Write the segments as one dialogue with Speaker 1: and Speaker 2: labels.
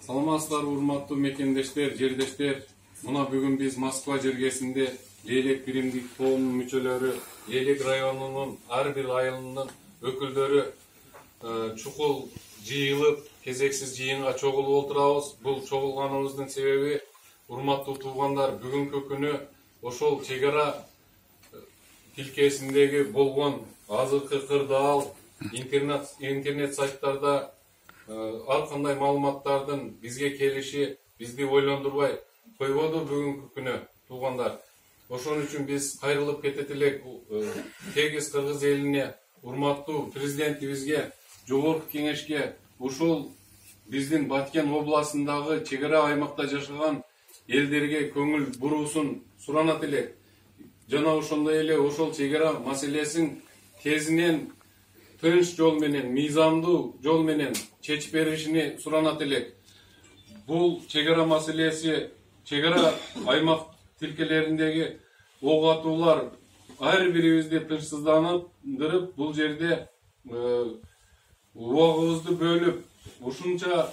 Speaker 1: Саламатсыздарбы урматтуу мекендештер, жердештер. Мына бүгүн биз Москва жергесинде Лейлек биримдик коомунун мүчөлөрү, Лейлек районунун ар бир айылынын өкүлдөрү чукул жыйылып, кезексиз жыйынга чогулуп отурабыз. Бул чогулганыбыздын себеби, урматтуу туугандар, бүгүнкү күнү ошол чек ара тилкесиндеги болгон азыркы кырдаал интернет сайттарда ар кандай маалыматтардын бизге келиши бизди ойлондурбай койбоду бүгүнкү күнү туугандар. Ошон үчүн биз кайрылып кетет элек тегиз кыргыз элине, урматтуу президентибизге, жогорку кеңешке, ушул биздин Баткен областындагы чек ара аймакта жашаган элдерге көңүл буруусун суранат элек. Жана ошондой эле ошол чек ара маселесин тезинен тынч жол менен, мыйзамдуу жол менен чечип беришини суранат элек. Бул чек ара маселеси, чек ара аймак тилкелериндеги ок атуулар ар бирибизди тынчсыздандырып, бул жерде убагыбызды бөлүп, ушунча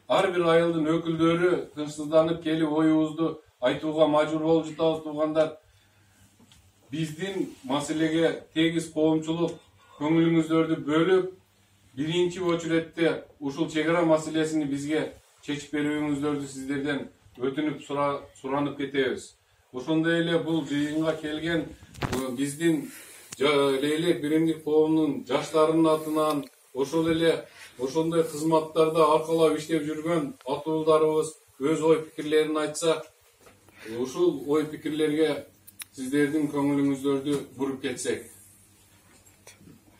Speaker 1: ар бир айылдын өкүлдөрү тынчсызданып келип оюбузду айтууга мажбур болуп жатабыз туугандар. Биздин маселеге тегиз коомчулук көңүлүңүздөрдү бөлүп, биринчи очередте ушул чек ара маселесини бизге чечип берүүңүздөрдү сиздерден өтүнүп суранып кетебиз. Ошондой эле бул жыйынга келген биздин Лейлек биримдик коомунун жаштарынын атынан, ошол эле ошондой кызматтарда аркалап иштеп жүргөн атуулдарыбыз өз ой пикирлерин айтса, ушул ой пикирлерге сиздердин көңүлүңүздөрдү буруп кетсек.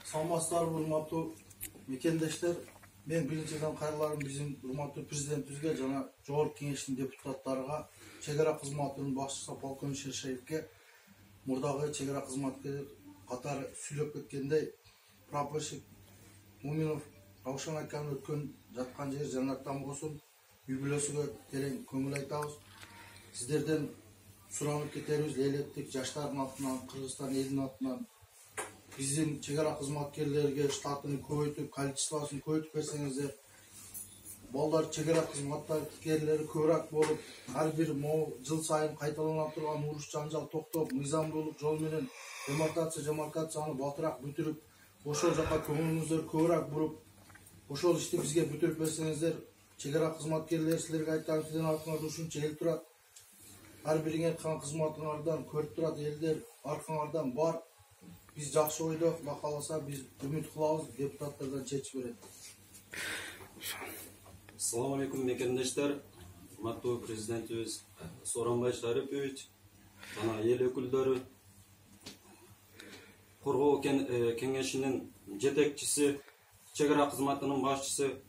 Speaker 2: Саламатсыздарбы урматтуу мекендештер. Мен биринчиден кайрыларым биздин урматтуу президентибизге жана жогорку кеңештин депутаттарына, чек ара кызматынын башчысы полковник Шершеевке, мурдагы чек ара кызматкерлер катары сүйлөп кеткендей, прапорщик Муминов Раушан айткан өткөн жаткан жер жаннаттан болсун, юбилейсине терең көңүл айтабыз. Сиздерден суранып кетерибиз, Лейлектик жаштардын атынан, Кыргызстан элинин атынан биздин чек ара кызматкерлерге штатын көбөйтүп, количествосын көбөйтүп берсеңиздер, балдар чек ара кызматкерлери көбүрөөк болуп, ар бир жыл сайын кайталана турган уруш жанжал токтоп, мыйзамдуулук жол менен демаркацияны батыраак бүтүрүп, ошол жака көңүлүңүздөрдү көбүрөөк буруп, ошол ишти бизге бүтүрүп берсеңиздер, чек ара кызматкерлери силерге айткан сиздердин артыңарда ушунча эл турат. Ар бириңер кылган кызматыңардан көрүп турат элдер, аркаңардан бар. Биз жакшы ойдо, Кудай кааласа биз үмүт кылабыз, депутаттардан чечип берет.
Speaker 3: Assalamu alaikum мекендештер, урматтуу президентибиз Сооронбай Шарипович, жана эл өкүлдөрү, коргоо кеңешинин жетекчиси, чек ара кызматынын башчысы,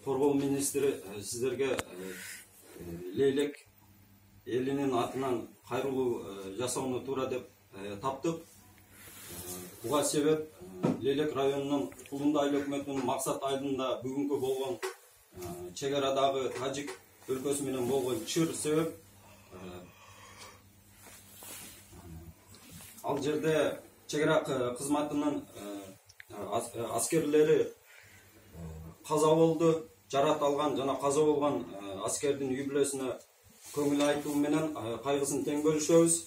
Speaker 3: коргоо министри, сиздерге Лейлек элинин атынан кайрылуу жасоону туура деп таптык. Буга себеп Лейлек районунун Кулунда айыл өкмөтүнүн максат айылында бүгүнкү болгон чек арадагы Тажик өлкөсү менен болгон чыр себеп. Ал жерде чек ара кызматынын аскерлери каза болду, жарат алган жана каза болгон аскердин юбилейсине көңүл айтуу менен кайгысын тең бөлүшөбүз.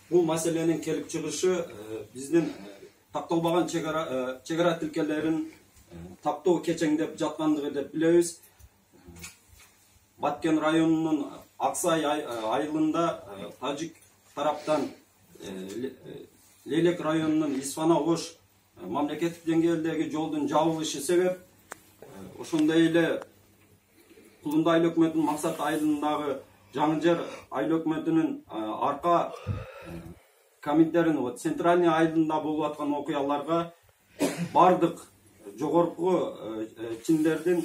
Speaker 3: Бул маселенин келип чыгышы биздин такталбаган чек ара тилкелерин таптоо кечеңдеп жаткандыгы деп билебиз. Баткен районунун Аксай айылында Тажик тараптан Лейлек районунун Исфана-Ош мамлекеттик деңгээлдеги жолдун жабылышы себеп, ошондой эле Кулунда айыл өкмөтүнүн максат айылындагы Жаңы-Жер айыл өкмөтүнүн арка комиттеринин центральный айылында болуп аткан окуяларга бардык жогорку чиндердин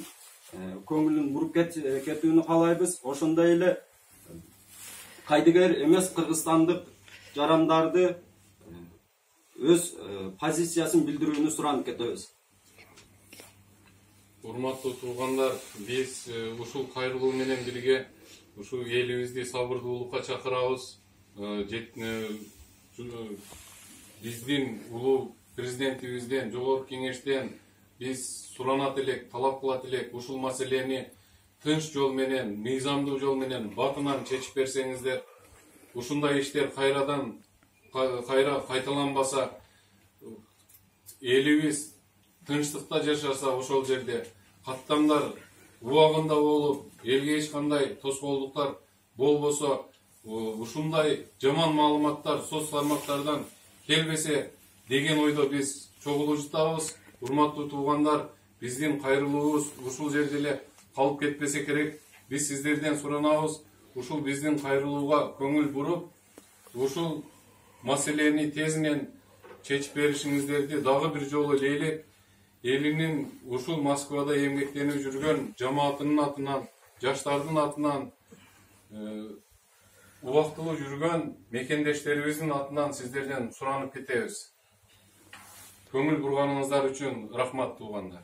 Speaker 3: көңүлүн буруп кетүүнү каалайбыз. Ошондой эле кайдыгер эмес кыргызстандык жарандарды өз позициясын билдирүүнү суранып кетебиз.
Speaker 1: Урматтуу туугандар, биз ушул кайрылуу менен бирге ушул элибизди сабырдуулукка чакырабыз. Биздин улуу президентибизден, жогорку кеңештен биз суранат элек, талап кылат элек, ушул маселени тынч жол менен, мыйзамдуу жол менен батынан чечип берсеңиздер, ушундай иштер кайра кайталанбаса, элибиз тынчтыкта жашаса, ошол жерде каттамдар убагында болуп, элге эч кандай тоскоолдуктар болбосо, ушундай жаман маалыматтар соц тармактардан келбесе деген ойдо биз чогулуп жатабыз. Урматтуу туугандар, биздин кайрылуубуз ушул жерде эле калып кетпесе керек. Биз сиздерден суранабыз, ушул биздин кайрылууга көңүл буруп, ушул маселени тезинен чечип беришиңиздерди дагы бир жолу элейлеп, элинин ушул Москвада эмгектенип жүргөн жамаатынын атынан, жаштардын атынан, убактылуу жүргөн мекендештерибиздин атынан сиздерден суранып кетебиз. Көңүл бурганыңыздар үчүн рахмат туугандар.